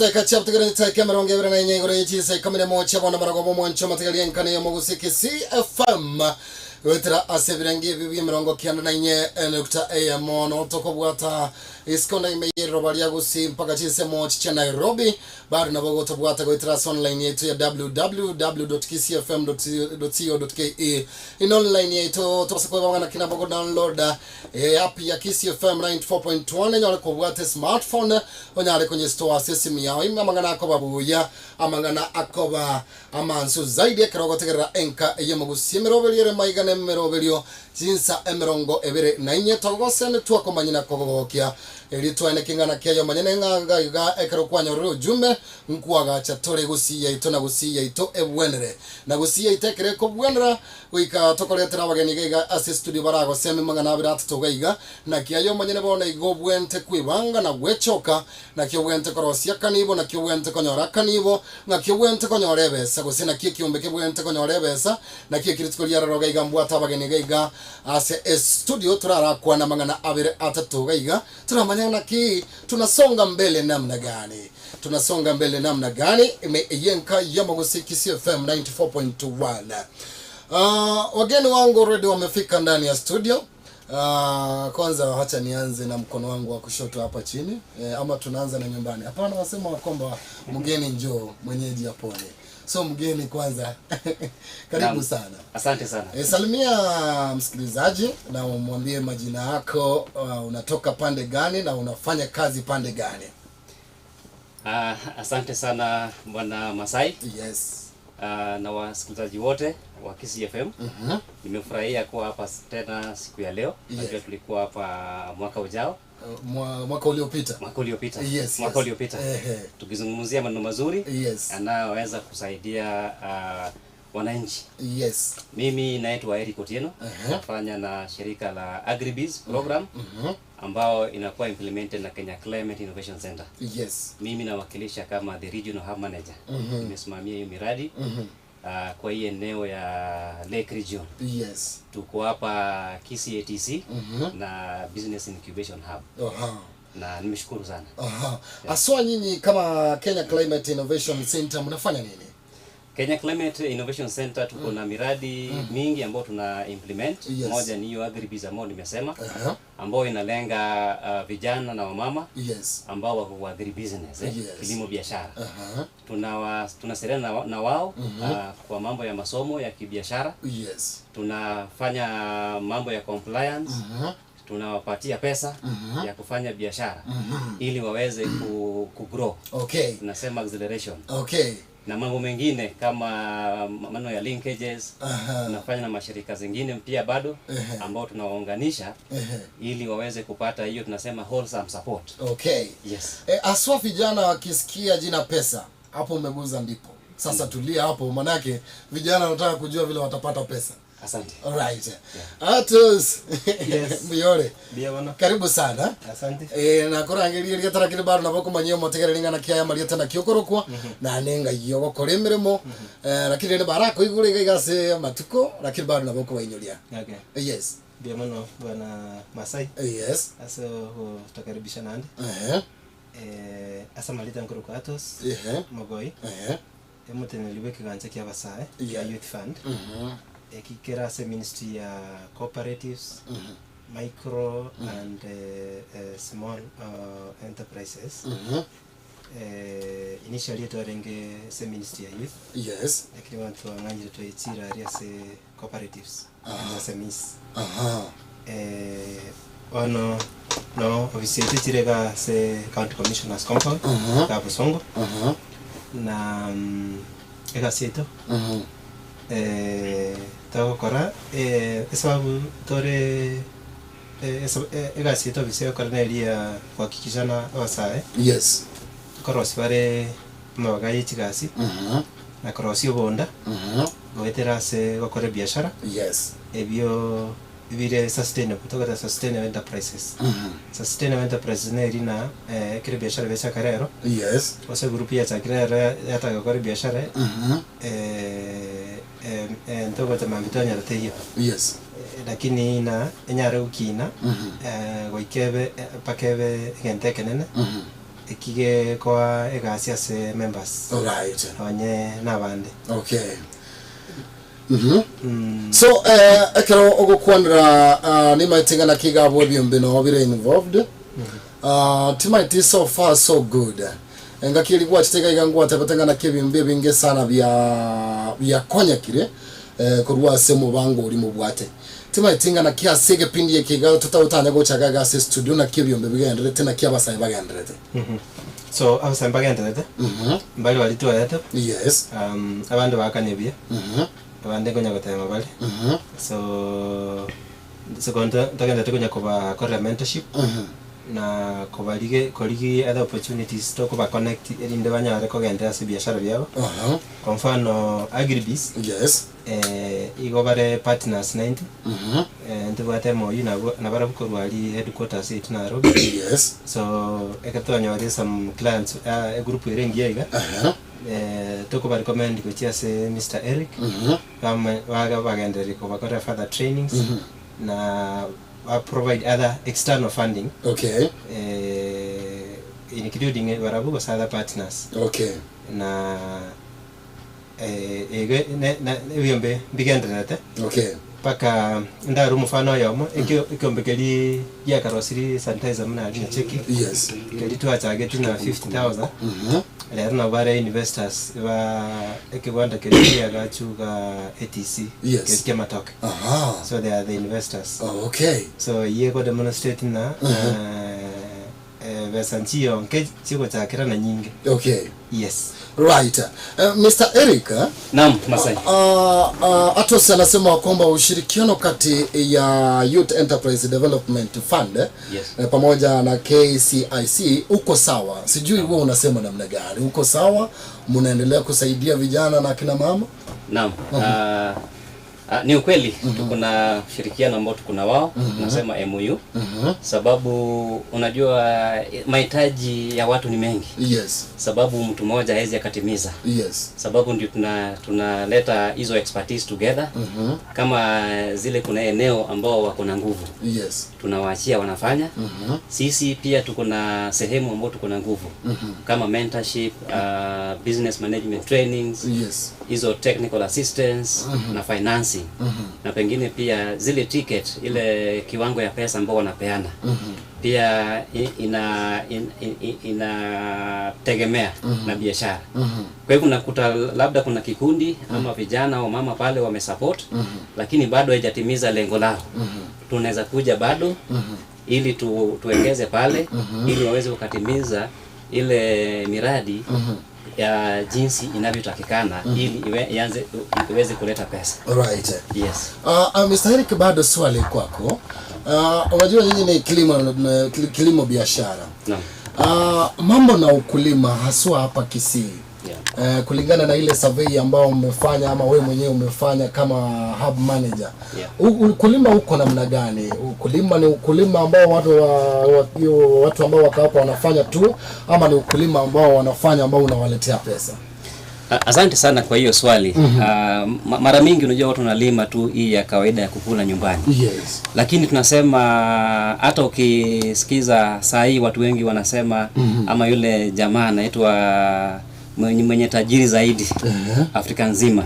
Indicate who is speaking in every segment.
Speaker 1: Teka chapter gani teka maronge bera na nyegore yichi sai kamene mo chabona marago mo ncho matgali enkane yo mogusi KISII FM wetra asebirangi bibi marongo kianda na nye nukta AM no tokobwata iskonda imeyero bali yagusi mpaka chise mo chicha Nairobi bado na bogo tobwata wetra online yetu ya www.kisifm.co.ke in online yetu tobasakwe banga kina bogo download app ya KISII FM 94.1 nyale kobwata smartphone onyale kwenye store sisi miao ima mangana akoba buya amangana akoba amansu zaidi kirogo tegera enka yemogusi merobelire maigane merobelio jinsa emerongo ebere na inye togose ne tuako manyina kogogokia eli tuane kingana kiayo manyene nganga iga ekero kwanya ro jume nkuaga chatore gusiya ito na gusiya ito ebwenere na gusiya itekere ko bwenera wika tokoletera bageni gaiga ase studio barago seme mangana birat togaiga na kiayo manyene bona igo bwente kwibanga na gwechoka na kyo bwente korosia kanibo na kyo bwente konyora kanibo na kyo bwente konyorebesa gusina kiumbe ke bwente konyorebesa na kyo kiritikolia ro gaiga mbwata bageni gaiga ase studio turara kwa na mangana abere atatu gaiga tunamanya na ki tunasonga mbele namna gani imeyenka yamogusi KISII FM 94.1 wageni wangu already wamefika ndani ya studio. Kwanza acha nianze na mkono wangu wa kushoto hapa chini ama tunaanza na nyumbani. Hapana, wasema kwamba mgeni njoo mwenyeji apone. So mgeni kwanza karibu sana.
Speaker 2: Asante sana.
Speaker 1: Salimia msikilizaji na umwambie majina yako, unatoka pande gani na unafanya kazi pande gani?
Speaker 2: Asante sana Bwana Masai.
Speaker 1: Yes.
Speaker 2: Na wasikilizaji wote wa KISII FM. Nimefurahia kuwa hapa tena siku ya leo. Najua tulikuwa hapa mwaka ujao.
Speaker 1: Mwaka uliopita. Yes,
Speaker 2: mwaka uliopita. Tukizungumzia maneno mazuri yanayoweza kusaidia wananchi.
Speaker 1: Yes.
Speaker 2: Mimi naitwa Eric Otieno. Nafanya na shirika la Agribiz program ambao inakuwa implemented na Kenya Climate Innovation Center.
Speaker 1: Yes.
Speaker 2: Mimi nawakilisha kama the regional hub manager. Nimesimamia hiyo miradi kwa hii eneo ya Lake Region.
Speaker 1: Yes.
Speaker 2: Tuko hapa KISII ATC na Business Incubation Hub. Na nimeshukuru sana.
Speaker 1: Aswa nyinyi kama Kenya Climate Innovation Center mnafanya nini?
Speaker 2: Kenya Climate Innovation Center tuko na miradi mingi ambayo tuna implement. Moja ni hiyo Agribiz ambayo nimesema, ambayo inalenga vijana na wamama ambao wako kwa agribusiness, kilimo biashara. Tunasaidiana na wao kwa mambo ya masomo ya kibiashara. Tunafanya mambo ya compliance. Tunawapatia pesa ya kufanya biashara ili waweze kugrow. Tunasema acceleration. Na mambo mengine kama maneno ya linkages. Tunafanya na mashirika zingine pia bado ambao tunawaunganisha ili waweze kupata hiyo tunasema wholesome support. Yes.
Speaker 1: Aswa vijana wakisikia jina pesa, hapo umeguza ndipo. Sasa tulia hapo, manake vijana wanataka kujua vile watapata pesa.
Speaker 2: Asante.
Speaker 1: Alright. Atos.
Speaker 3: Yes.
Speaker 1: Miyore.
Speaker 3: Bia wana.
Speaker 1: Karibu sana.
Speaker 3: Asante.
Speaker 1: Na kurangiria tarakiri bado na boko manyo motegerelinga na kiaya marieta na kiokorokwa na nenga yogo koremeremo lakini ne barako igure igase matuko lakini bado na boko wainyulia. Yes.
Speaker 3: Bia mano Bwana Masai.
Speaker 1: Yes.
Speaker 3: Aso tutakaribisha nandi. Asa malita nkuru Atos. Mogoi. Emutene liweke ganje kia basae ya youth fund. Kikera se ministry ya cooperatives, micro and small enterprises. Initially to arenge se ministry ya youth.
Speaker 1: Yes.
Speaker 3: Lakini watu wanganyi to itira area se cooperatives. Se miss. Ono no ofisi yetu tirega se county commissioners compound ka Busongo. Na ega sieto. Kora sababu tore egasito biseo karnelia kuhakikishana wasae.
Speaker 1: Yes.
Speaker 3: Korosi bare mabagaye chigasi. Na korosi obonda. Goetera se gokore biashara.
Speaker 1: Yes.
Speaker 3: Ebyo bire sustainable toka sustainable enterprises. Sustainable enterprises ne rina kire biashara becha karero.
Speaker 1: Yes.
Speaker 3: Ose grupi ya chakrero yata gokore biashara. Ntogo tamambitonya rateyo.
Speaker 1: Yes.
Speaker 3: Lakini na enyare ukina goikebe pakebe gentekenene ekige kwa egasi ase members.
Speaker 1: Alright.
Speaker 3: Onye nabande.
Speaker 1: Okay. So ekero ogokwanira ni maitingana kigabo byombino bire involved. Timaiti so far so good. Ngakiri kwa chiteka igangwa tapatangana kebimbe binge sana bya konya kire kurwa semo bango uri mubwate. Timaitingana kia sege pindi yekiga tutawutanya gochaga gase studio na kebyombe bigendere tena kia basai bagenderete.
Speaker 3: So abasai bagenderete. Mbali walitu ayate.
Speaker 1: Yes.
Speaker 3: Abandi bakanebye. Abandi konya gotema bali. So sekonda tagenda tukonya kuba kora mentorship. Na kubalige koligi other opportunities to kuba connect elinde banyare kogenda ase biashara byabo. Kwa mfano Agribiz.
Speaker 1: Yes.
Speaker 3: Igobare partners 90. Ndibwate moyi na barabukorwa ali headquarters at Nairobi.
Speaker 1: Yes.
Speaker 3: So ekatwanya wali some clients a group irengiega. To kuba recommend ko chiase Mr. Eric. Waga bagendere ko bakora further trainings. Na provide other external funding.
Speaker 1: Okay.
Speaker 3: Including Warabu was other partners.
Speaker 1: Okay.
Speaker 3: Na wiyombe bigendere.
Speaker 1: Okay.
Speaker 3: Paka ndaru mfano yomo ikiombe keli ya karosiri sanitizer mna ajina cheki.
Speaker 1: Yes.
Speaker 3: Keli tu achageti na 50,000. Lero na bare investors ba ekiwanda keli ya gachuga ATC.
Speaker 1: Yes.
Speaker 3: Keli kema toke. So they are the investors.
Speaker 1: Oh, okay.
Speaker 3: So ye go demonstrate na besanchio nke chiko chakira na nyingi.
Speaker 1: Okay.
Speaker 3: Yes.
Speaker 1: Right. Mr. Eric,
Speaker 2: Naam, Masai.
Speaker 1: Atos anasema kwamba ushirikiano kati ya Youth Enterprise Development Fund
Speaker 2: yes,
Speaker 1: pamoja na KISII uko sawa. Sijui wewe unasema namna gani? Uko sawa? Mnaendelea kusaidia vijana na kina mama?
Speaker 2: Naam. Ni ukweli tuko na shirikiano ambao tuko na wao, tunasema MOU. Sababu unajua mahitaji ya watu ni mengi.
Speaker 1: Yes.
Speaker 2: Sababu mtu mmoja hawezi akatimiza.
Speaker 1: Yes.
Speaker 2: Sababu ndio tunaleta hizo expertise together. Kama zile kuna eneo ambao wako na nguvu.
Speaker 1: Yes.
Speaker 2: Tunawaachia wanafanya. Sisi pia tuko na sehemu ambao tuko na nguvu. Kama mentorship, business management trainings.
Speaker 1: Yes.
Speaker 2: Hizo technical assistance na financing. Na pengine pia zile ticket, ile kiwango ya pesa ambao wanapeana. Pia inategemea na biashara. Kwa hivyo unakuta labda kuna kikundi ama vijana au mama pale wamesupport, lakini bado haijatimiza lengo lao. Tunaweza kuja bado ili tuongeze pale ili waweze kukatimiza ile miradi ya jinsi inavyotakikana ili iweze kuleta pesa.
Speaker 1: Right.
Speaker 2: Yes.
Speaker 1: Mr. Eric, bado swali kwako. Unajua nyinyi ni kilimo biashara.
Speaker 2: Naam.
Speaker 1: Mambo na ukulima haswa hapa Kisii.
Speaker 2: Yeah.
Speaker 1: Kulingana na ile survey ambao umefanya ama wewe mwenyewe umefanya kama hub manager.
Speaker 2: Yeah.
Speaker 1: Ukulima uko namna gani? Ukulima ni ukulima ambao watu ambao wako hapa wanafanya tu ama ni ukulima ambao wanafanya ambao unawaletea pesa?
Speaker 2: Asante sana kwa hiyo swali. Mara mingi unajua watu wanalima tu hii ya kawaida ya kukula nyumbani.
Speaker 1: Yes.
Speaker 2: Lakini tunasema hata ukisikiza saa hii watu wengi wanasema ama yule jamaa anaitwa mwenye tajiri zaidi Afrika nzima.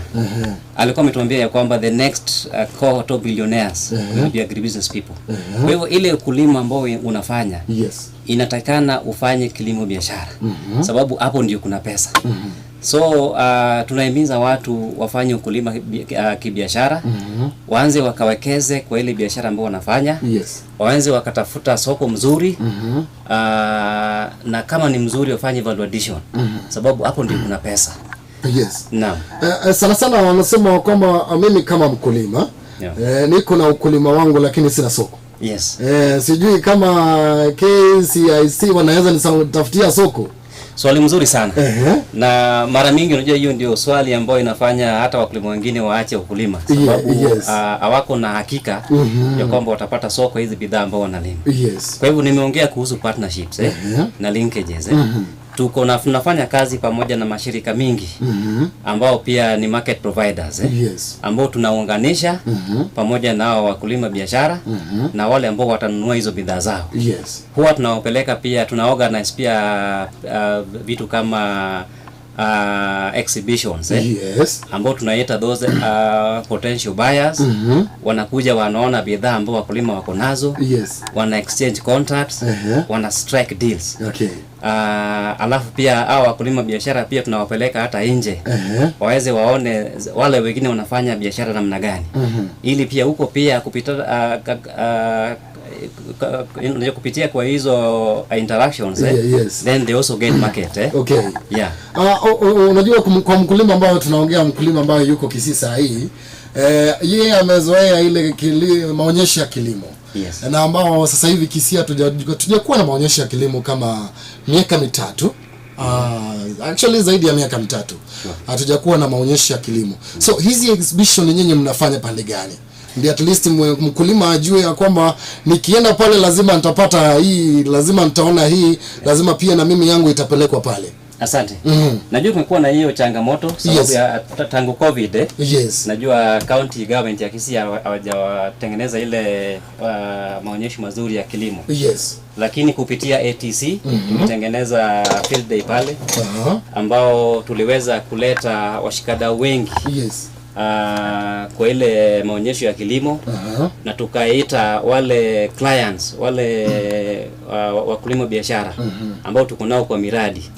Speaker 2: Alikuwa ametuambia ya kwamba the next cohort of billionaires will be agribusiness people. Kwa hivyo ile ukulima ambao unafanya inatakana ufanye kilimo biashara. Sababu hapo ndio kuna pesa. So tunahimiza watu wafanye ukulima kibiashara. Waanze wakawekeze kwa ile biashara ambayo wanafanya. Waanze wakatafuta soko mzuri. Na kama ni mzuri wafanye value addition. Sababu hapo ndio kuna pesa.
Speaker 1: Yes.
Speaker 2: Naam.
Speaker 1: Sana sana wanasema kwamba mimi kama mkulima niko na ukulima wangu lakini sina soko.
Speaker 2: Yes.
Speaker 1: Sijui kama KISII wanaweza nitafutia soko.
Speaker 2: Swali mzuri sana. Na mara mingi unajua hiyo ndio swali ambayo inafanya hata wakulima wengine waache ukulima. Sababu hawako na hakika ya kwamba watapata soko hizi bidhaa ambao wanalima. Kwa hivyo nimeongea kuhusu partnerships na linkages. tunafanya kazi pamoja na mashirika mingi ambao pia ni market providers ambao tunaunganisha pamoja na wakulima biashara na wale ambao watanunua hizo bidhaa zao. Huwa tunawapeleka pia, tunaorganize pia vitu kama exhibitions ambao tunaita those potential buyers wanakuja, wanaona bidhaa ambao wakulima wako nazo, wana exchange contracts, wana strike deals. Alafu pia hao wakulima biashara pia tunawapeleka hata nje waweze waone wale wengine wanafanya biashara namna gani, ili pia huko pia kupitia kwa hizo interactions then they also gain market
Speaker 1: unajua kwa mkulima ambao tunaongea, mkulima ambao yuko Kisii saa hii yeye amezoea ile maonyesho ya kilimo na ambao sasa hivi Kisii hatujakuwa na maonyesho ya kilimo kama miaka mitatu, actually zaidi ya miaka mitatu hatujakuwa na maonyesho ya kilimo. So hizi exhibition nyinyi mnafanya pande gani? Ndio at least mkulima ajue ya kwamba nikienda pale lazima nitapata hii, lazima nitaona hii, lazima pia na mimi yangu itapelekwa pale.
Speaker 2: Asante. Najua tumekuwa na hiyo changamoto sababu ya tangu COVID. Najua county government ya Kisii hawajatengeneza ile maonyesho mazuri ya kilimo. Lakini kupitia ATC tumetengeneza field day pale ambao tuliweza kuleta washikadau wengi kwa ile maonyesho ya kilimo na tukaita wale clients, wale wakulima biashara ambao tuko nao kwa miradi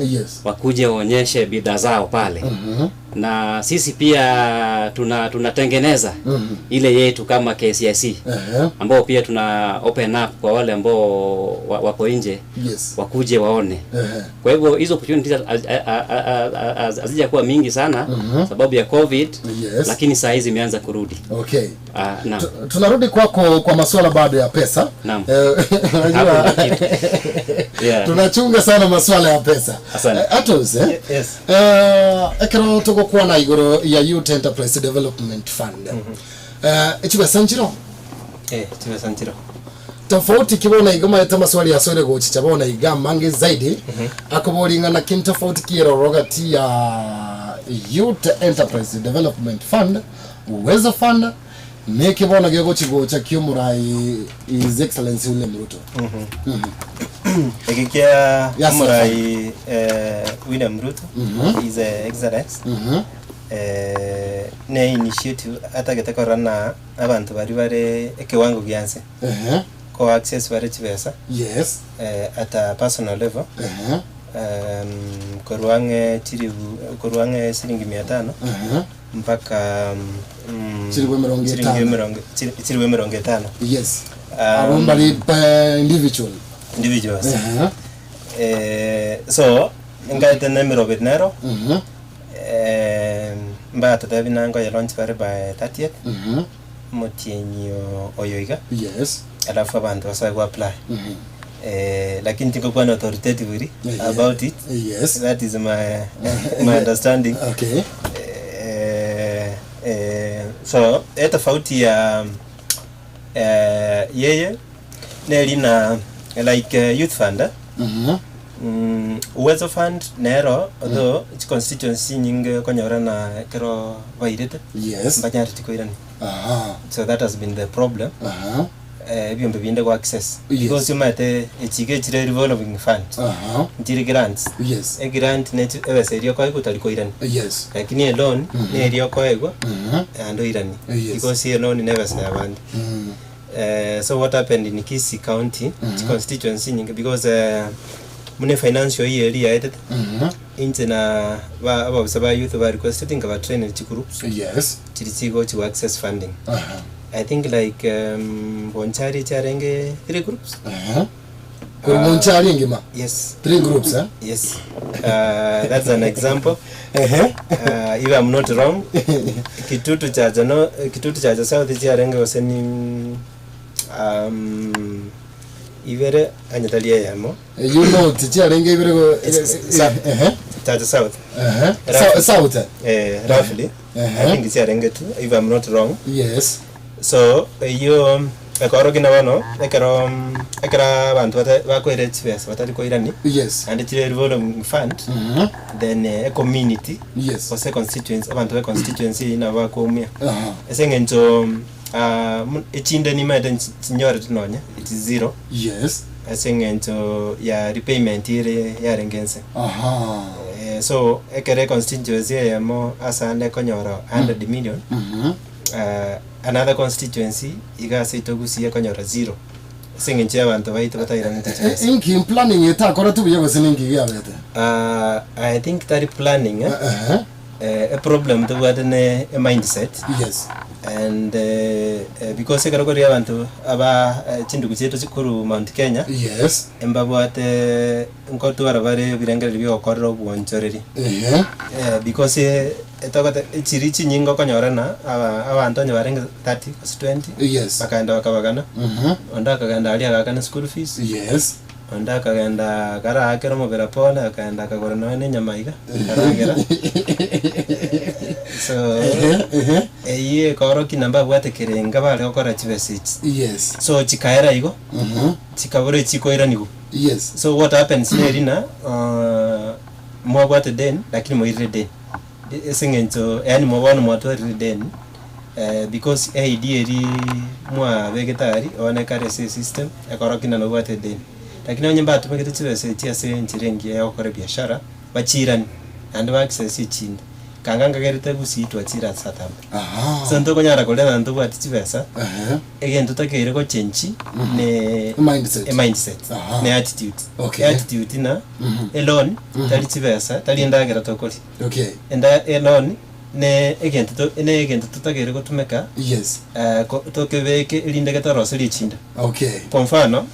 Speaker 2: wakuje waonyeshe bidhaa zao pale na sisi pia tunatengeneza ile yetu kama KISII ambao pia tuna open up kwa wale ambao wako nje wakuje waone. Kwa hivyo hizo opportunities hazijakuwa mingi sana sababu ya COVID, lakini saa hizi imeanza kurudi.
Speaker 1: Tunarudi kwako kwa masuala bado ya pesa. Unajua tunachunga sana masuala ya pesa. Atos ekero tuko kwa na igoro ya Youth Enterprise Development Fund. Echiwe sanjiro
Speaker 3: chiwe sanjiro
Speaker 1: tofauti kibona igoma eta maswali ya sore gochi chabona igama mangi zaidi akoboringa na kin tofauti kiro rogati ya Youth Enterprise Development Fund uwezo fund ne kibona gego chigocha kiumurai His Excellency William Ruto.
Speaker 3: Ekikia umurai William Ruto is excellence ne initiative atagetekorana abantu bari bare ekiwango gyanse ko access bare chibesa at a personal level korwange shilingi 500 mpaka
Speaker 1: chiriwe
Speaker 3: 50
Speaker 1: arombali
Speaker 3: individuals so ngaite ne mirobet nero mbata tabinango ya launch bare by 30th motienyo oyoiga alafu abantu basa apply lakini tiko kwa authoritative about it. That is my understanding. So tofauti ya yeye nelina like youth fund uwezo fund nero although its constituency nyingi konyora na kero vairete mbanyari tiko irani. So that has been the problem. Bimbe binde kwa access because you might echige chire revolving fund ntiri grants grant ne ewese rio kwa iko irani lakini a loan ne rio kwa ego ando irani because a loan never say abandi. So what happened in KISII county constituency nyingi because mune financial year edited intena aba saba youth ba requesting about training groups chirichigo to access funding. I think like Bonchari charenge 3 groups.
Speaker 1: Bonchari ngima.
Speaker 3: Yes.
Speaker 1: 3 groups,
Speaker 3: Yes. That's an example. If I'm not wrong, Kitutu charge South charenge waseni ivere anyatalia yamo.
Speaker 1: You know charenge ivere
Speaker 3: charge South.
Speaker 1: South.
Speaker 3: Roughly. I think it's charenge too, if I'm not wrong.
Speaker 1: Yes.
Speaker 3: So you ekoro kina wano ekera bantu bakwere chipesa batali koirani.
Speaker 1: Yes.
Speaker 3: And chile revolving fund. Then a community.
Speaker 1: Yes.
Speaker 3: Or constituency abantu ba constituency ina bakomia. Esengenzo echinde ni mede nyore tunonya it is 0.
Speaker 1: Yes.
Speaker 3: Esengenzo ya repayment ile ya rengense. So ekere constituency ya mo asande konyoro 100 million. Another constituency igase itogusie konyoro 0. Esengenzo abantu baito batairani chipesa.
Speaker 1: Inki planning eta kora tu biyo seningi ya bete.
Speaker 3: I think that planning a problem to what a mindset.
Speaker 1: Yes.
Speaker 3: And because ekara abantu aba chindu kucheto chikuru Mount Kenya.
Speaker 1: Yes.
Speaker 3: Embabwate nkotu arabare birengere byo korro bwonchoreri. Because etagata chirichi nyingo konyorana abantu nyabarenge 30 20.
Speaker 1: Yes.
Speaker 3: Bakaenda bakabagana. Onda kaganda ali agakana school fees.
Speaker 1: Yes.
Speaker 3: Onda kaganda kara akero mobera pona akaenda kagorana ne nyamaiga karagera. So ye koro kinamba bwate kerenga bale okora chivesits.
Speaker 1: Yes.
Speaker 3: So chikaera igo chikabore chikoira nigo.
Speaker 1: Yes.
Speaker 3: So what happens nerina mo bwate den lakini mo ire den esengenzo yani mo bwana mo to ire den because eri mwa vegetari one kare system ekoro kinano bwate den lakini onye mbatu megete chivesits ase nchirengi ya okora biashara bachirani and ba access chinda kanganga gerite gusitwa chira satamba. So ntoko nyara kolena ntoko atchibesa. Again tutakere ko change ne mindset. Ne attitude.
Speaker 1: Okay.
Speaker 3: Attitude na alone tali chibesa tali ndagera tokoli.
Speaker 1: Okay.
Speaker 3: Enda alone ne again tutakere ko tumeka.
Speaker 1: Yes.
Speaker 3: Tokebeke ilindege tarose lichinda.
Speaker 1: Okay.
Speaker 3: Kwa mfano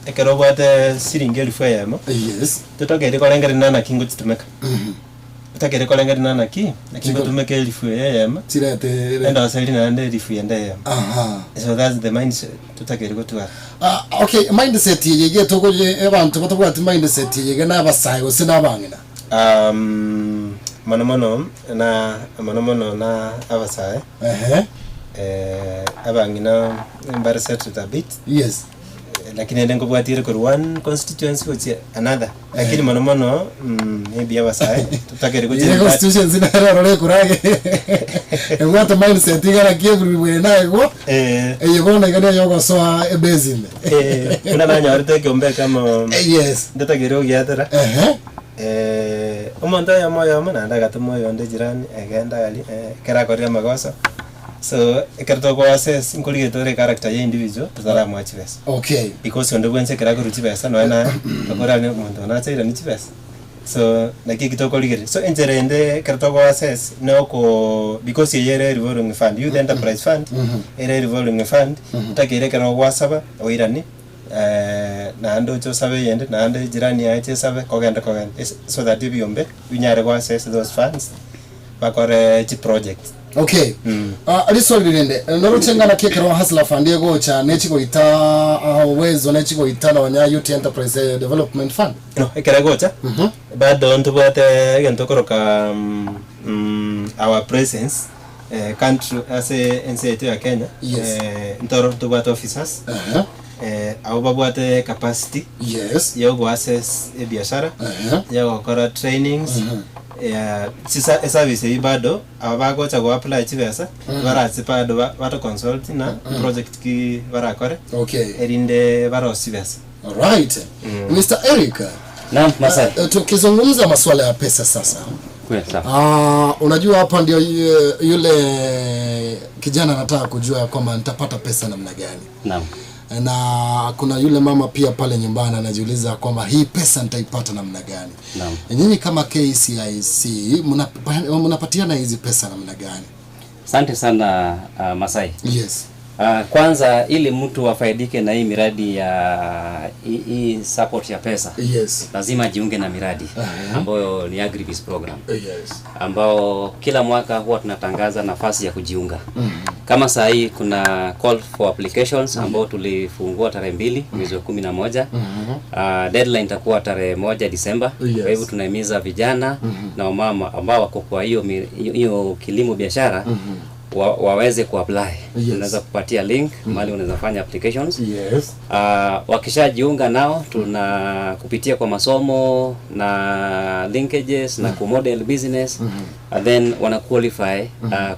Speaker 3: ekero bwate siringi 1000.
Speaker 1: Yes.
Speaker 3: Tutakere ko lengere nana kingo chitumeka. Takere kolengari nana ki nakingo tumeke elifu yema
Speaker 1: tirete
Speaker 3: enda sali na ende elifu yenda. So that's the mindset tutakere ko tuwa.
Speaker 1: Okay, mindset yege tokoje abantu batobwati mindset yege nabasayo sinabangina mono na abasaye abangina embarrassed a bit. Yes.
Speaker 3: Lakini ndengo bwatire ko one constituency which another lakini mono maybe abasaye tutakere ko
Speaker 1: je constitution zinara role kurage engwata mindset igara kiebri bwe naego yebona igana yogo so ebezime
Speaker 3: kuna nanya orite kombe kama
Speaker 1: yes
Speaker 3: ndatakere ogiatera omonto ya moyo mana ndaga moyo nde jirani agenda ali kera koria magoso. So ekerto ko assess inkuligetore character ya individual tuzara mwachibesa.
Speaker 1: Okay.
Speaker 3: Because onde bwense kera ko ruchibesa no na akora ne muntu na chaira ni chibesa. So naki kitoko ligere. So enjerende kerto ko assess no ko because yere revolving fund youth enterprise fund ere revolving fund utakere kera wasaba oirani na ando cho sabe yende na ande jirani ya che sabe kogenda so that you biombe unyare ko assess those funds bakore chi project.
Speaker 1: Okay. Aliso lirende norotenga na kekero hasla fund yego cha nechiko ita uwezo nechiko ita na wanya youth enterprise development fund.
Speaker 3: No ekera gocha bado ntubate gento koroka our presence country as NCT ya Kenya.
Speaker 1: Yes.
Speaker 3: Ntoro tubate officers au babwate capacity.
Speaker 1: Yes.
Speaker 3: Yogo access biashara yogo kora trainings service bado abagocha go apply chibesa baratsi bado bato consult na project ki barakore.
Speaker 1: Okay.
Speaker 3: Erinde baro sibesa.
Speaker 1: All right. Mr. Eric.
Speaker 2: Naam, Masai.
Speaker 1: Tukizungumza masuala ya pesa sasa.
Speaker 2: Sawa.
Speaker 1: Unajua hapa ndio yule kijana anataka kujua kwamba nitapata pesa namna gani.
Speaker 2: Naam.
Speaker 1: Na kuna yule mama pia pale nyumbani anajiuliza kwamba hii pesa nitaipata namna gani.
Speaker 2: Naam.
Speaker 1: Nyinyi kama KISII mnapatiana hizi pesa namna gani?
Speaker 2: Asante sana Masai.
Speaker 1: Yes.
Speaker 2: Kwanza ili mtu afaidike na hii miradi ya hii support ya pesa.
Speaker 1: Yes.
Speaker 2: Lazima ajiunge na miradi ambayo ni Agribusiness program.
Speaker 1: Yes.
Speaker 2: Ambao kila mwaka huwa tunatangaza nafasi ya kujiunga. Kama saa hii kuna call for applications ambao tulifungua tarehe 2 mwezi wa 11. Deadline itakuwa tarehe 1 Disemba. Kwa hivyo tunahimiza vijana na wamama ambao wako kwa hiyo kilimo biashara waweze kuapply.
Speaker 1: Yes.
Speaker 2: Unaweza kupatia link mahali unaweza fanya applications.
Speaker 1: Yes.
Speaker 2: Wakishajiunga nao tuna kupitia kwa masomo na linkages na kumodel business, and then wana qualify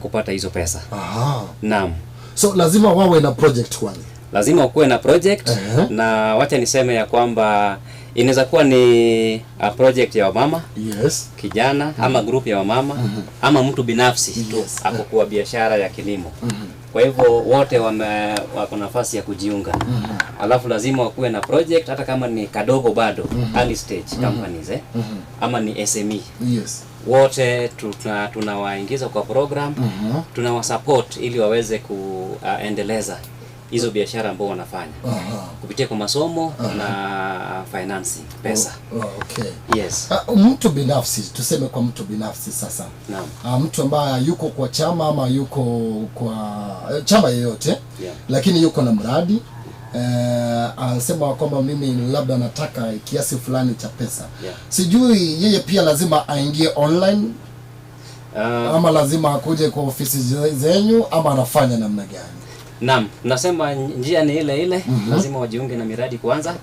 Speaker 2: kupata hizo pesa.
Speaker 1: Aha.
Speaker 2: Naam.
Speaker 1: So lazima wawe na project kwanza.
Speaker 2: Lazima ukuwe na project. Na wacha niseme ya kwamba inaweza kuwa ni a project ya wamama,
Speaker 1: yes,
Speaker 2: kijana ama group ya wamama ama mtu binafsi tu ako kwa biashara ya kilimo. Kwa hivyo wote wako nafasi ya kujiunga. Alafu lazima wakuwe na project hata kama ni kadogo bado, early stage companies ama ni SME.
Speaker 1: Yes.
Speaker 2: Wote tunawaingiza kwa program, tunawasupport ili waweze kuendeleza hizo biashara ambao wanafanya kupitia kwa masomo na financing pesa.
Speaker 1: Okay.
Speaker 2: Yes.
Speaker 1: Mtu binafsi, tuseme kwa mtu binafsi sasa.
Speaker 2: Naam.
Speaker 1: Mtu ambaye yuko kwa chama ama yuko kwa chama yoyote, lakini yuko na mradi anasema kwamba mimi labda nataka kiasi fulani cha pesa. Sijui yeye pia lazima aingie online ama lazima akuje kwa ofisi zenyu ama anafanya namna gani?
Speaker 2: Naam, nasema njia ni ile ile. Lazima wajiunge na miradi kwanza.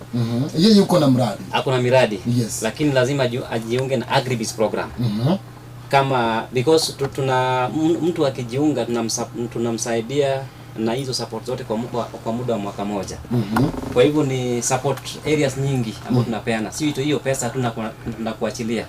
Speaker 1: Yeye yuko na mradi.
Speaker 2: Ako na miradi.
Speaker 1: Yes.
Speaker 2: Lakini lazima ajiunge na agribusiness program. Kama because mtu akijiunga tunamsaidia na hizo support zote kwa muda wa mwaka moja. Kwa hivyo ni support areas nyingi ambazo tunapeana. Si tu hiyo pesa tunakuachilia.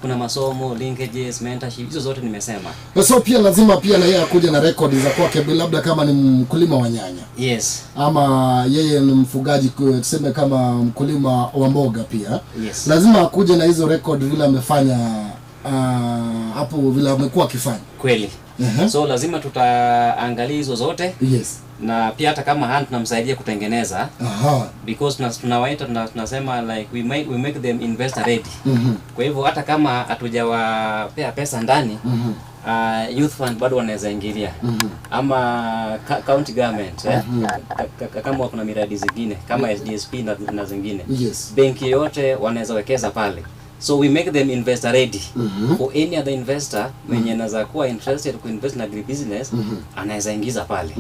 Speaker 2: Kuna masomo, linkages, mentorship, hizo zote nimesema.
Speaker 1: So pia lazima pia na yeye akuje na record za kwake, labda kama ni mkulima wa nyanya.
Speaker 2: Yes.
Speaker 1: Ama yeye ni mfugaji, tuseme kama mkulima wa mboga pia.
Speaker 2: Yes.
Speaker 1: Lazima akuje na hizo record vile amefanya hapo vile amekuwa akifanya.
Speaker 2: Kweli. So lazima tutaangalia hizo zote.
Speaker 1: Yes.
Speaker 2: Na pia hata kama hand tunamsaidia kutengeneza. Because tunawaita tunasema like we make them investor ready. Kwa hivyo hata kama hatujawapea pesa ndani, youth fund bado wanaweza ingilia. Ama county government kama kuna miradi zingine kama SDSP na zingine.
Speaker 1: Yes.
Speaker 2: Benki yote wanaweza wekeza pale. So we make them investor ready. For any other investor mwenye anaweza kuwa interested kuinvest na agribusiness, anaweza ingiza pale.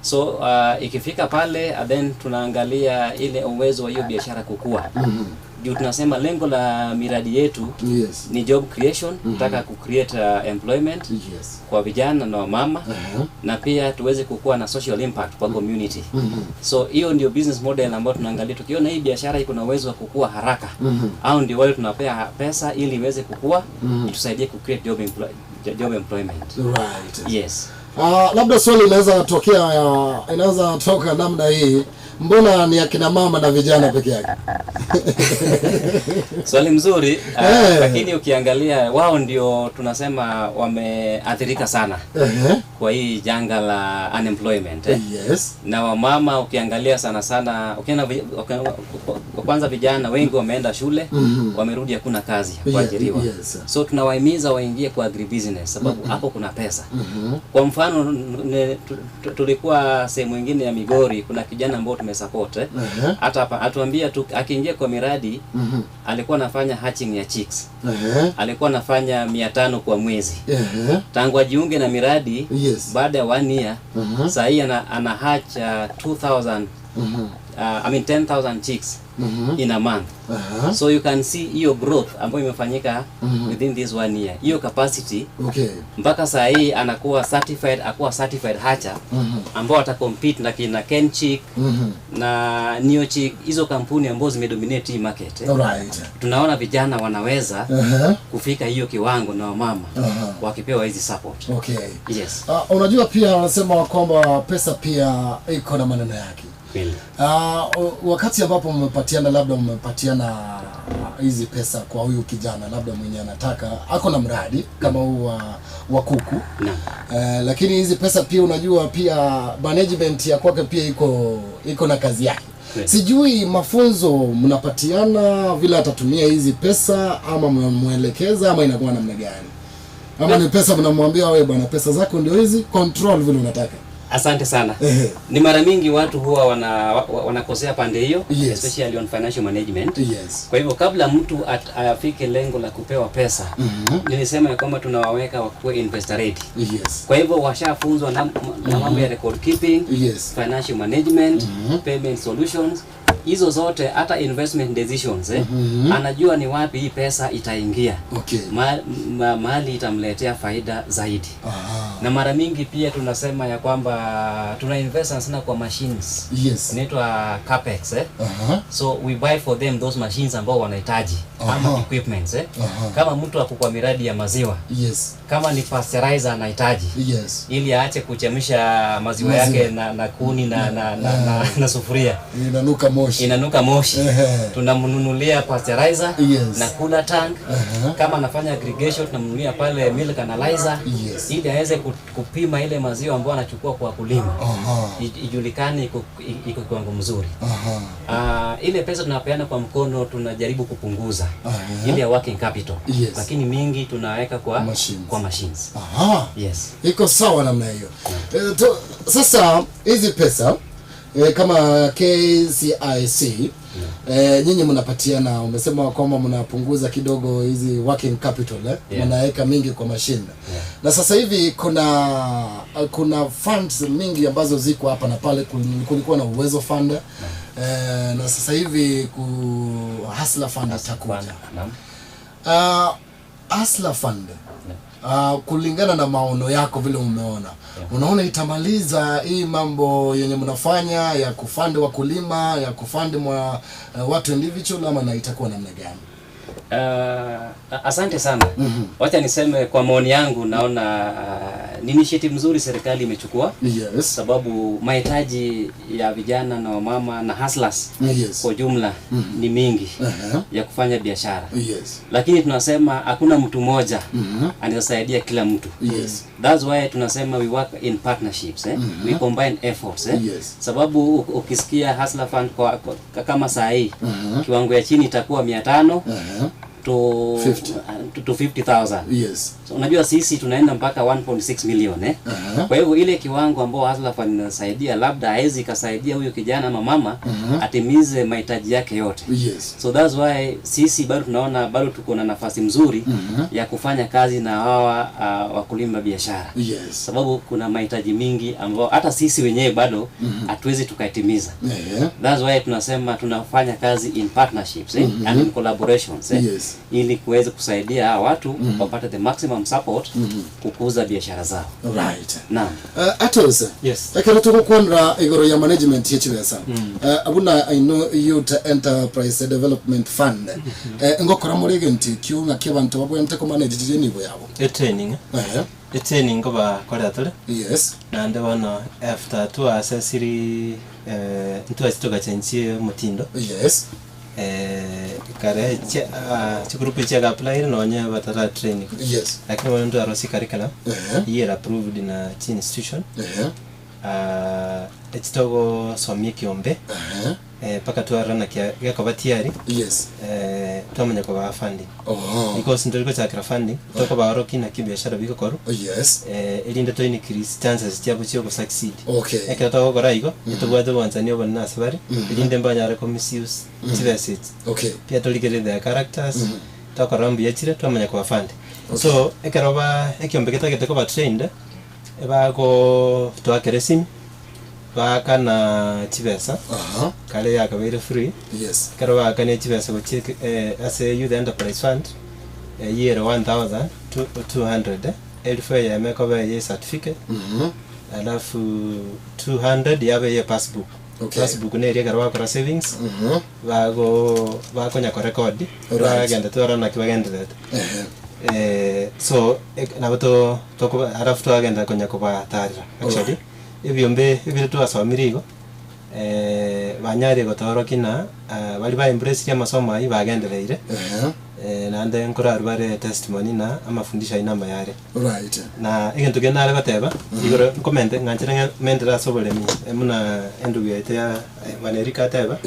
Speaker 2: So ikifika pale then tunaangalia ile uwezo wa hiyo biashara kukua. Juu tunasema lengo la miradi yetu ni job creation, tunataka ku-create employment kwa vijana na wamama, na pia tuweze kukua na social impact kwa community. So hiyo ndio business model ambayo tunaangalia. Tukiona hii biashara iko na uwezo wa kukua haraka, au ndio wale tunapea pesa ili iweze kukua, itusaidie ku-create job employment.
Speaker 1: Right.
Speaker 2: Yes.
Speaker 1: Labda swali inaweza toka namna hii. Mbona ni akina mama na vijana peke yake?
Speaker 2: Swali mzuri, lakini ukiangalia wao ndio tunasema wameathirika sana kwa hii janga la unemployment.
Speaker 1: Yes.
Speaker 2: Na wamama ukiangalia sana kwanza vijana wengi wameenda shule, wamerudi hakuna kazi kuajiriwa. So tunawahimiza waingie kwa agribusiness sababu hapo kuna pesa. Kwa mfano tulikuwa sehemu nyingine ya Migori, kuna kijana ambao tumesupport hata hapa atuambia akiingia kwa miradi alikuwa anafanya hatching ya chicks. Alikuwa anafanya 500 kwa mwezi. Tangu ajiunge na miradi, baada ya 1 year sasa hii ana hatch 2000 10,000 chicks in a month. So you can see hiyo growth ambayo imefanyika within this 1 year. Hiyo capacity mpaka saa hii anakuwa certified hatcher ambao atacompete na kina Ken Chick na Neo Chick, hizo kampuni ambazo zimedominate hii market. Tunaona vijana wanaweza kufika hiyo kiwango na wamama wakipewa hizi support. Yes.
Speaker 1: Unajua pia wanasema kwamba pesa pia iko na maneno yake. Wakati ambapo mmepatiana hizi pesa kwa huyu kijana labda mwenye anataka ako na mradi kama huu wa kuku, lakini hizi pesa pia unajua pia management ya kwake pia iko na kazi yake. Sijui mafunzo mnapatiana vile atatumia hizi pesa ama mwelekeza ama inakuwa namna gani? Ama ni pesa mnamwambia wewe bwana pesa zako ndio hizi, control vile unataka?
Speaker 2: Asante sana. Ni mara mingi watu huwa wanakosea pande hiyo, especially on financial management. Kwa hivyo kabla mtu afike lengo la kupewa pesa, nilisema kwamba tunawaweka wakuwe investor ready. Kwa hivyo washafunzwa na mambo ya record keeping, financial management, payment solutions. Hizo zote hata investment decisions anajua ni wapi hii pesa itaingia. Mahali itamletea faida zaidi. Na mara mingi pia tunasema ya kwamba tuna invest sana kwa machines. Inaitwa capex So we buy for them those machines ambao wanahitaji ama equipments Kama mtu ako kwa miradi ya maziwa. Kama ni pasteurizer anahitaji. Ili aache kuchemsha maziwa yake na kuni na sufuria. Inanuka moshi. Tunamnunulia pasteurizer na cooler tank. Kama anafanya aggregation tunamnunulia pale milk analyzer ili aweze kupima ile maziwa ambayo anachukua kwa kulima. Ijulikane iko kiwango mzuri. Ile pesa tunapeana kwa mkono tunajaribu kupunguza ile ya working capital. Lakini mingi tunaweka kwa machines.
Speaker 1: Iko sawa namna hiyo. Sasa hizi pesa kama KISII nyinyi mnapatiana, umesema kwamba mnapunguza kidogo hizi working capital mnaweka mingi kwa machine. Na sasa hivi kuna funds mingi ambazo ziko hapa na pale. Kulikuwa na uwezo fund na sasa hivi hustler fund itakuja. Hustler fund kulingana na maono yako vile umeona, unaona itamaliza hii mambo yenye mnafanya ya kufandi wakulima, ya kufandi watu individual, ama na itakuwa namna gani?
Speaker 2: Asante sana. Wacha niseme kwa maoni yangu naona ni initiative mzuri serikali imechukua. Sababu mahitaji ya vijana na wamama na hustlers kwa jumla ni mingi ya kufanya biashara. Lakini tunasema hakuna mtu mmoja anasaidia kila mtu. That's why tunasema we work in partnerships. We combine efforts. Sababu ukisikia hustler fund kama saa hii kiwango ya chini itakuwa 500 to 50,000. So unajua sisi tunaenda mpaka 1.6 million Kwa hivyo ile kiwango ambao hustler fund inasaidia labda haizi kasaidia huyo kijana ama mama atimize mahitaji yake yote. So that's why sisi bado tunaona bado tuko na nafasi mzuri ya kufanya kazi na hawa wakulima biashara. Sababu kuna mahitaji mingi ambao hata sisi wenyewe bado hatuwezi tukaitimiza. That's why tunasema tunafanya kazi in partnerships and in collaborations ili kuweza kusaidia watu wapate the maximum support kukuza biashara zao. Naam.
Speaker 1: Atos. Ekero tukukwandra igoro ya management yechibesa. Abuna I know youth enterprise development fund. Ngokora muri genti kiunga kibantu babwente ko manage nibo yabo.
Speaker 3: Training ba koratore. Nande bana after to assessiri ntu asitoka chenchie mutindo. Kare chikurupe chaga apply no nya batara training. Lakini wale ndio arosi curriculum year approved na chi institution. Etitogo somie kiombe. Paka tuarana kia kwa tiari. Tuamanya kwa funding. Because ndio kwa funding toko ba roki na kibiashara biko koru. Elinda to increase chances chabo chio ko succeed. Ekero to gora igo itogwado wanzanio bana sabari. Elinda mbanya ko misuse chivesage. Pia to ligere the characters. Toko rambi yachire tuamanya kwa funding. So ekero ba ekiombe ketako ba trained eba ko to akeresim baka na chivesa kale yakabere free karo baka ne chivesa ko check as a youth enterprise fund year 1,200 elfu ya mekoba ye certificate alafu 200 yabe ye passbook passbook ne ria karo baka savings bako nya ko record bagenda to rana kibagenda so nabato toko alafu to agenda konya ko ba tarira actually ebyombe ebiretu asomirigo banyari gotoro kina bali ba embrace ya masomo ayi bagendereire nande nkora bare testimony na amafundisha ina mayare na ikintu genare bateba igoro comment nganchira mendera sobolemi muna endu yete ya manerika teba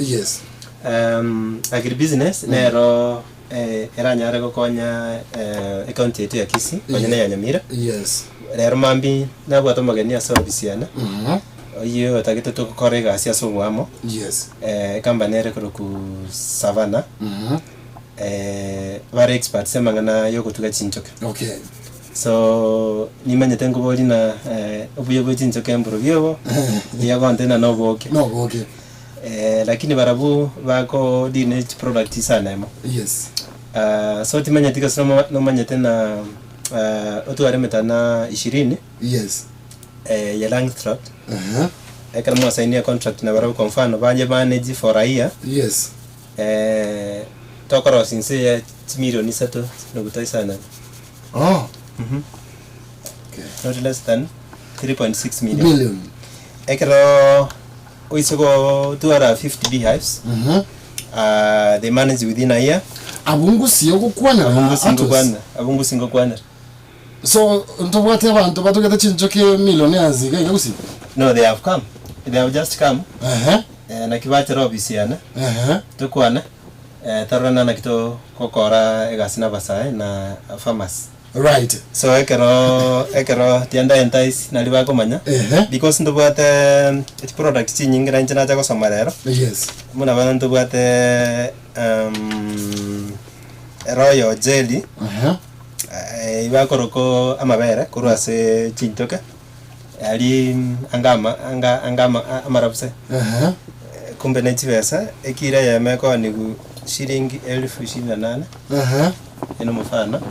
Speaker 3: agri business nero era nyare gokonya account yetu ya KISII kwenye ya Nyamira rero mambi nabwata magenia service yana iyo otagete to kore gasi asomwamo
Speaker 1: yes
Speaker 3: kambanere ku savana bare expert semangana yoko tuga chinchoke
Speaker 1: okay
Speaker 3: so nimanyete ngoboli na obuye bwe chinchoke mburu byobo yagonte na noboke lakini barabu bako dinage product sana mo
Speaker 1: yes
Speaker 3: so timanyete kasoma no manyete na otuare metana 20
Speaker 1: yes
Speaker 3: ya Langstrot ekana mwasainia contract na barabu kwa mfano banje manage for a year
Speaker 1: yes
Speaker 3: tokoro sinse ya milioni 3 nukutai sana
Speaker 1: okay
Speaker 3: not less than 3.6
Speaker 1: million
Speaker 3: ekero oisego 250 beehives they manage within a year
Speaker 1: abungu siyo gukwana
Speaker 3: abungu singo kwana
Speaker 1: so ntobwate abantu batugete chinchoke million yaziga igusi
Speaker 3: no they have just come na kibache robisi yana tukwana tarana na kito kokora egasina basae na farmers
Speaker 1: right
Speaker 3: so ekero tienda entais na liba komanya because ndobwate it product chinyingi na nchina chako somarero
Speaker 1: yes
Speaker 3: muna bana ndobwate royal jelly iba koroko amabere kurase chintoke ali angama amarabse kumbe na chivesa ekira ya meko ni shilingi 1028 ino mfano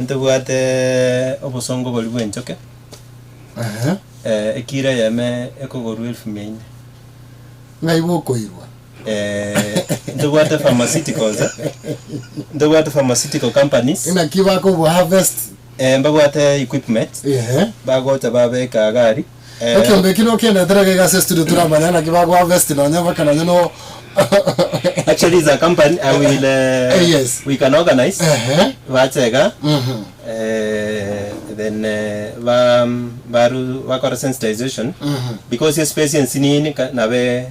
Speaker 3: ndobwate obusongo boli bwenchoke ekira ya me ekogoru 1400
Speaker 1: ngaiboko irwa
Speaker 3: ndobwate pharmaceutical companies
Speaker 1: ina kibako bo harvest
Speaker 3: mbabwate equipment bagota babeka gari
Speaker 1: okay mbekino kenda terage ga studio turamanya na kibako harvest no nyava kana no
Speaker 3: actually is a company I will
Speaker 1: yes
Speaker 3: we can organize watega then baru wakora sensitization because experience nini na be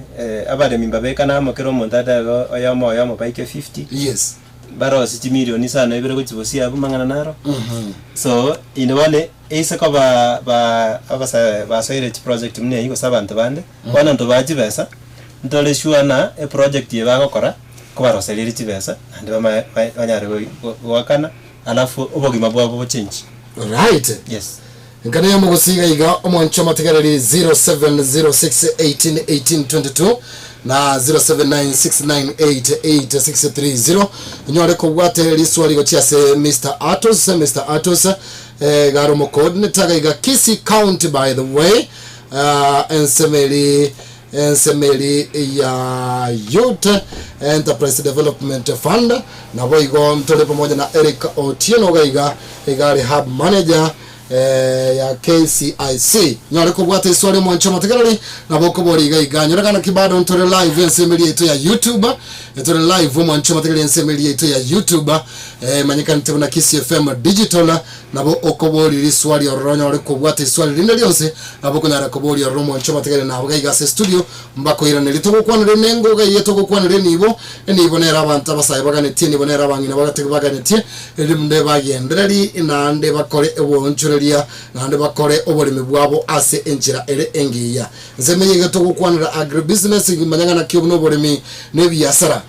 Speaker 3: abare mimbabe kana makero montada oyamo baike 50
Speaker 1: yes
Speaker 3: baro si milioni sana ibere ko chibosia bumangana naro so inone isa ko ba soire project mne iko sabantu bande wana ndo baji besa ndole sure na a project ye bagokora ko baroseliri chibesa ande banyare wakana alafu obogima bwabo change
Speaker 1: right
Speaker 3: yes
Speaker 1: ngane yo mugusiga iga omwancho mategereri 0706181822 na 0796988630 nyore ko gwate liswali go chiase Mr. Atos garo mo coordinator iga KISII County by the way ensemeli ya Youth Enterprise Development Fund na boigo mtole pamoja na Eric Otieno gaiga igari hub manager ya KISII nyore ko gwate swali mwancho mategereri na boko bori gaiga nyore kana kibado ntore live ensemeli yetu ya YouTube ntore live mwancho mategereri ensemeli yetu ya YouTube manyika nte na KISII FM digital nabo okobori liswali oronyo ore ko gwate swali rinde lyose nabo kunyara kobori oro mwancho mategereri na gaiga se studio mbako ira nelito kwanire nengo ga yeto kwanire nibo nera abantu abasaye baganetiye nibonera abangina bagatege baganetiye elimde bagendereri inande bakore ebonchoreria nande bakore obolimi bwabo ase enchira ere engiya nzemeye gato kwanira agribusiness ngimanyanga na kyobuno obolimi nebyasara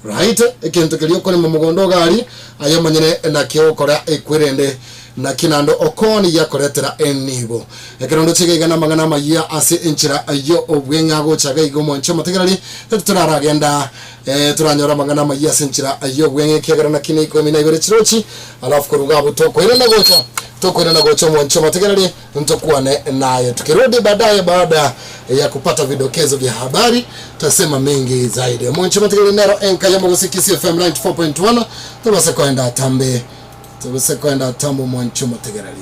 Speaker 1: right ekento kaliyo kone mugondo gari ayo manyene na kyo kora ekwerende na kinando okoni ya koretera enibo ekerondo chigaiga na magana maya ase enchira ayo obwenga go chaga igo moncho mategerali turaragenda turanyora magana maya ase enchira ayo obwenga kegera na kini ko mina ibere chirochi alafu kuruga buto kwenda na gocho moncho mategerali ntokwane naye tukirudi baadaye baada ya kupata vidokezo vya habari tutasema mengi zaidi moncho mategerali nero enka ya KISII FM 94.1 tubase kwenda tambo mwancho mategerali